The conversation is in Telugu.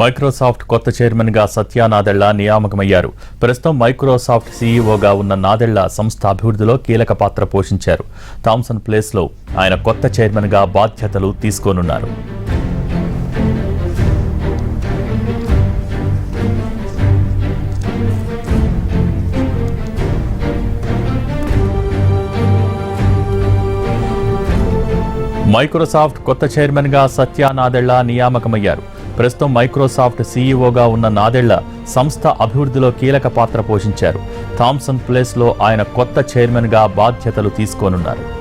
మైక్రోసాఫ్ట్ కొత్త చైర్మన్ గా సత్య నాదెళ్ల నియామకమయ్యారు. ప్రస్తుతం మైక్రోసాఫ్ట్ సీఈఓగా ఉన్న నాదెళ్ల సంస్థ అభివృద్ధిలో కీలక పాత్ర పోషించారు. థామ్సన్ ప్లేస్ లో ఆయన కొత్త చైర్మన్ గా బాధ్యతలు తీసుకోనున్నారు. మైక్రోసాఫ్ట్ కొత్త చైర్మన్ గా సత్య నాదెళ్ల నియామకమయ్యారు. ప్రస్తుతం మైక్రోసాఫ్ట్ సీఈఓగా ఉన్న నాదెళ్ల సంస్థ అభివృద్ధిలో కీలక పాత్ర పోషించారు. థామ్సన్ ప్లేస్ లో ఆయన కొత్త చైర్మన్ గా బాధ్యతలు తీసుకోనున్నారు.